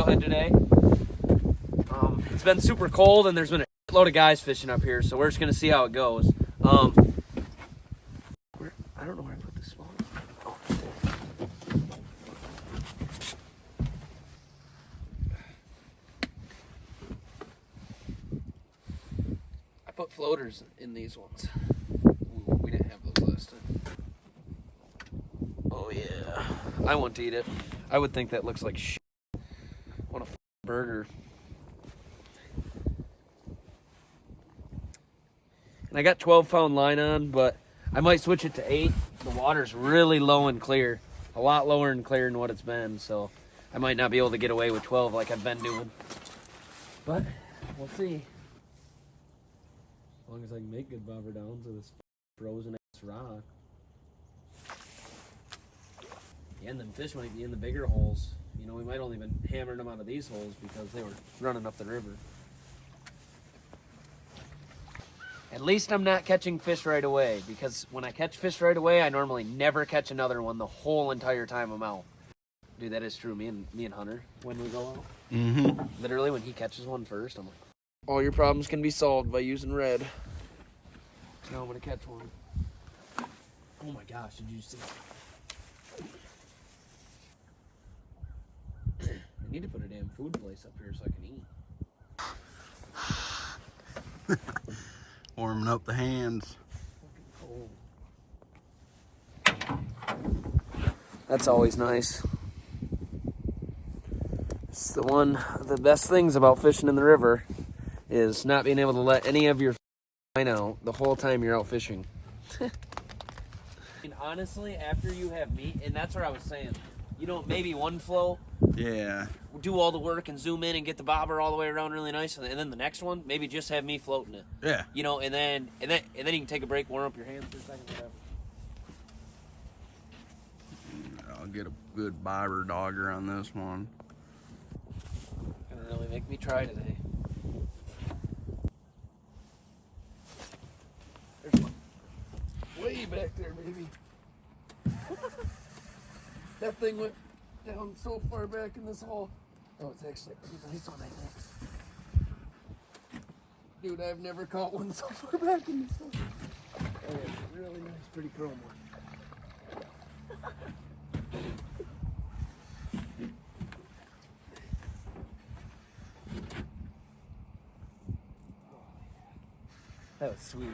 steelhead today. It's been super cold and there's been a load of guys fishing up here, so we're just gonna see how it goes. I don't know where I put this one. Oh, right there. I put floaters in these ones. Ooh, we didn't have those last time. Oh yeah, I wouldn't eat it. I would think that looks like shit. What a burger. And I got 12-pound line on, but I might switch it to 8. The water's really low and clear. A lot lower and clear than what it's been, so I might not be able to get away with 12 like I've been doing. But we'll see. As long as I can make good bobber downs with this frozen-ass rock. Yeah, and them fish might be in the bigger holes. You know, we might only been hammering them out of these holes because they were running up the river. At least I'm not catching fish right away, because when I catch fish right away, I normally never catch another one the whole entire time I'm out. Dude, that is true. Me and Hunter, when we go out. Mm-hmm. Literally, when he catches one first, I'm like, all your problems can be solved by using red. Now I'm going to catch one. Oh my gosh, did you see? I need to put a damn food place up here so I can eat. Warming up the hands. That's always nice. It's the best things about fishing in the river is not being able to let any of your line out the whole time you're out fishing. And honestly, after you have meat, and that's what I was saying, you know, maybe one flow. Yeah. Do all the work and zoom in and get the bobber all the way around really nice, and then the next one, maybe just have me floating it. Yeah. You know, and then you can take a break, warm up your hands for a second, whatever. I'll get a good bobber dogger on this one. Gonna really make me try today. There's one way back there, baby. That thing went down so far back in this hole. Oh, it's actually a pretty nice one, I think. Dude, I've never caught one so far back in this hole. Oh, yeah, it's a really nice, pretty chrome one. That was sweet.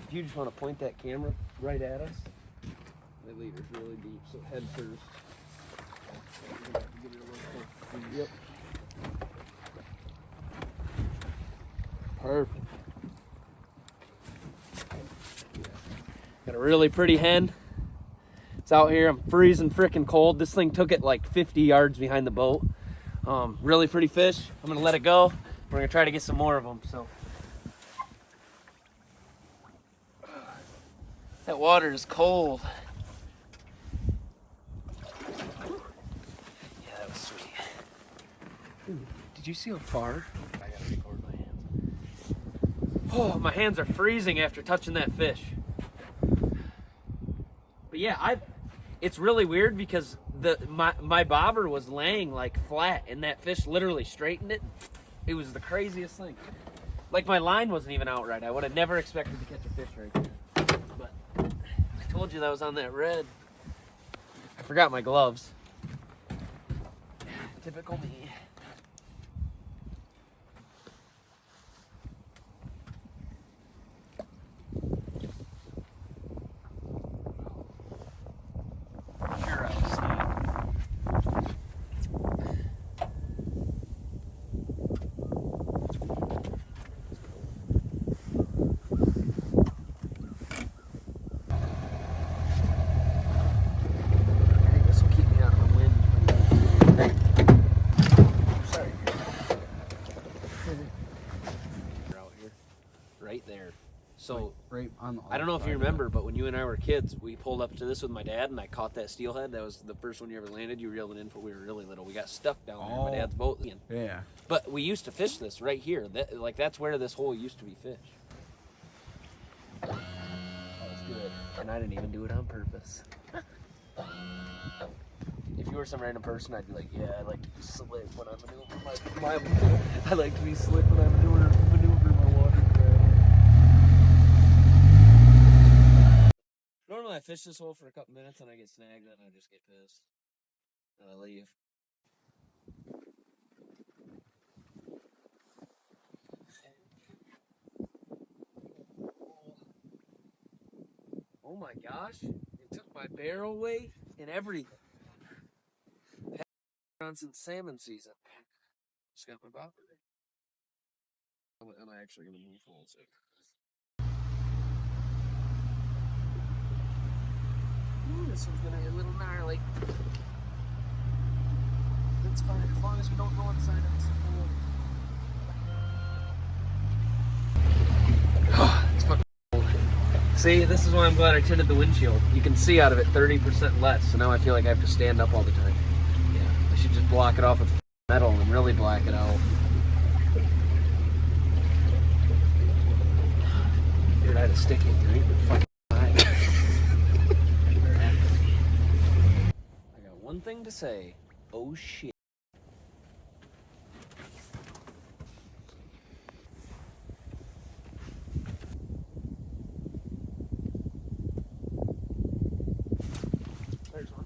If you just want to point that camera right at us, that leader's really deep, so head first. Yep. Perfect. Got a really pretty hen. It's out here. I'm freezing freaking cold. This thing took it like 50 yards behind the boat. Really pretty fish. I'm gonna let it go. We're gonna try to get some more of them. So that water is cold. Yeah, that was sweet. Ooh, did you see how far? I gotta record my hands. Oh, my hands are freezing after touching that fish. But yeah, it's really weird because my bobber was laying like flat and that fish literally straightened it. It was the craziest thing. Like my line wasn't even out right. I would have never expected to catch a fish right there. But I told you that was on that red. I forgot my gloves. Typical me. Sure, I see. This will keep me out of the wind. Sorry. Out here, right there. So Right on the I don't know if you remember, but when you and I were kids, we pulled up to this with my dad, and I caught that steelhead. That was the first one you ever landed. You reeled it in when we were really little. We got stuck down there. My dad's boat. Yeah. But we used to fish this right here. That's where this hole used to be fished. That was good. And I didn't even do it on purpose. If you were some random person, I'd be like, yeah, I like to be slick when I maneuver my I like to be slick when I maneuver my watercraft. Normally I fish this hole for a couple minutes and I get snagged and I just get pissed. And I leave. Oh my gosh, it took my barrel weight and everything. Wisconsin salmon season. Just got my bobber. I'm actually gonna move full soon. This one's gonna get a little gnarly. That's fine as long as we don't go inside of this pool. It's fucking cold. See, this is why I'm glad I tinted the windshield. You can see out of it 30% less, so now I feel like I have to stand up all the time. Yeah, I should just block it off with metal and really black it out. Dude, I had a stick in here. Fucking eye. I got one thing to say. Oh shit. There's one.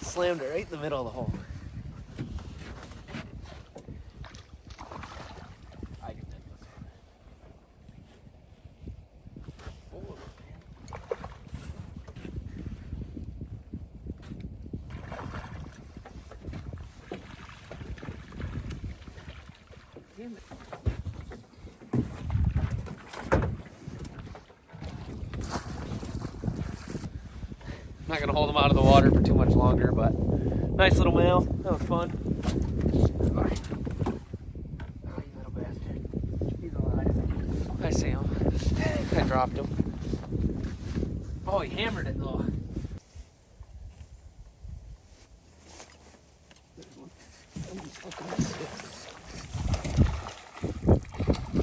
Slammed it right in the middle of the hole. I can take this one. Oh, damn it. I'm not gonna hold them out of the water for too much longer, but nice little male. That was fun. Oh, you little bastard. He's alive. I see him. I dropped him. Oh, he hammered it though.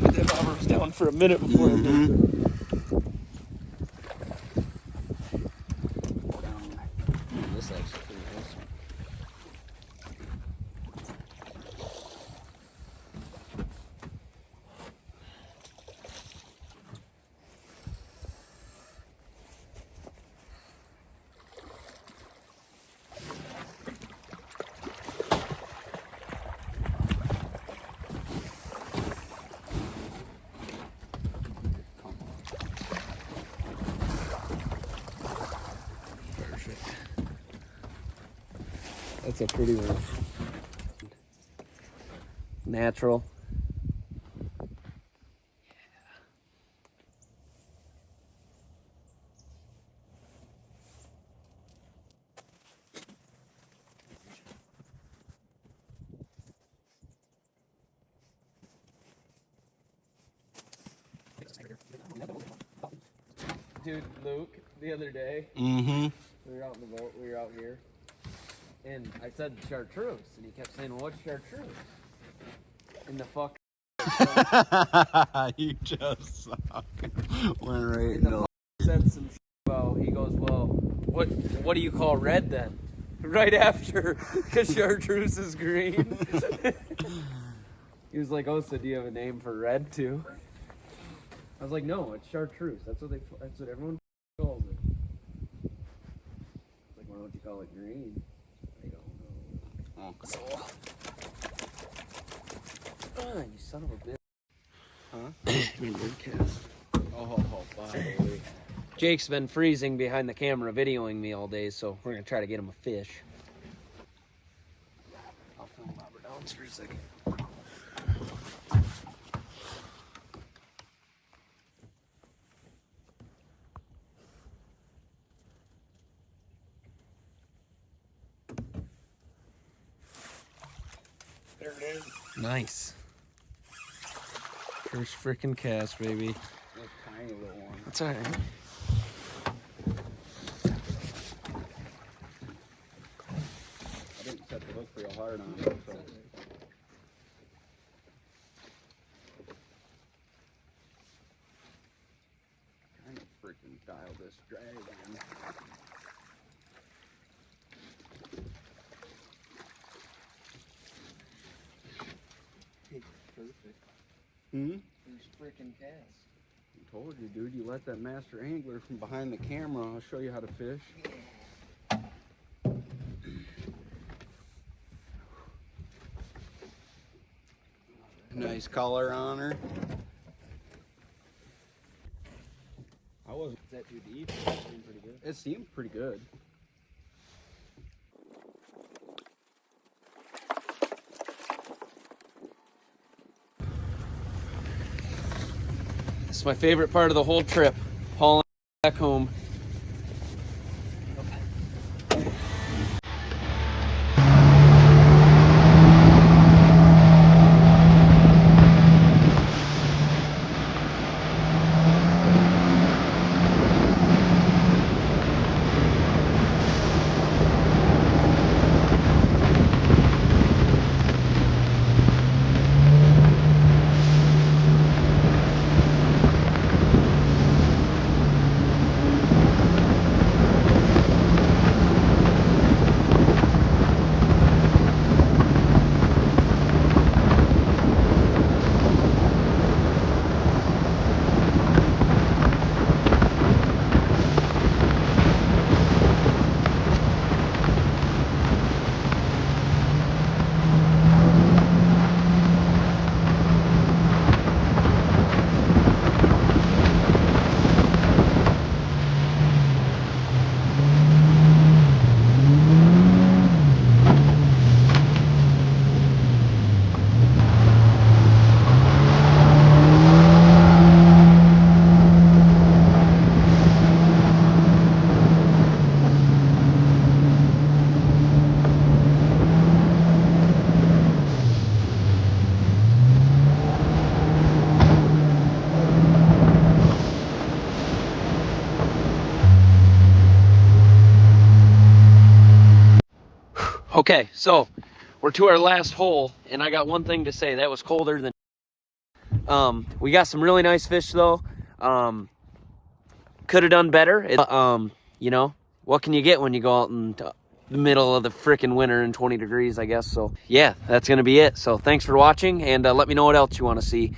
That bobber was down for a minute before it did. This actually pretty awesome. That's a pretty one. Natural. Dude, Luke, the other day, we were out in the boat, we were out here, and I said chartreuse, and he kept saying, well, what's chartreuse? And the fuck. You just suck. Went right And into the fuck said some shit about, he goes, well, what do you call red then? Right after, because chartreuse is green. He was like, oh, so do you have a name for red too? I was like, no, it's chartreuse. That's what everyone calls it. Like, why don't you call it green? I don't know. Okay. So, you son of a bitch. Huh? Oh, bye. Jake's been freezing behind the camera videoing me all day, so we're gonna try to get him a fish. I'll film Robert Downs for a second. There it is. Nice. First freaking cast, baby. That's a tiny little one. That's alright. I didn't set the hook real hard on it, so. perfect. Hmm? There's freaking cast. I told you, dude. You let that master angler from behind the camera. I'll show you how to fish. Nice color on her. I wasn't. Is that too deep? It seemed pretty good. It seemed pretty good. It's my favorite part of the whole trip, hauling back home. Okay, so we're to our last hole, and I got one thing to say. That was colder than. We got some really nice fish though. Could have done better. You know, what can you get when you go out in the middle of the freaking winter and 20 degrees, I guess. So yeah, that's gonna be it. So thanks for watching, and let me know what else you want to see.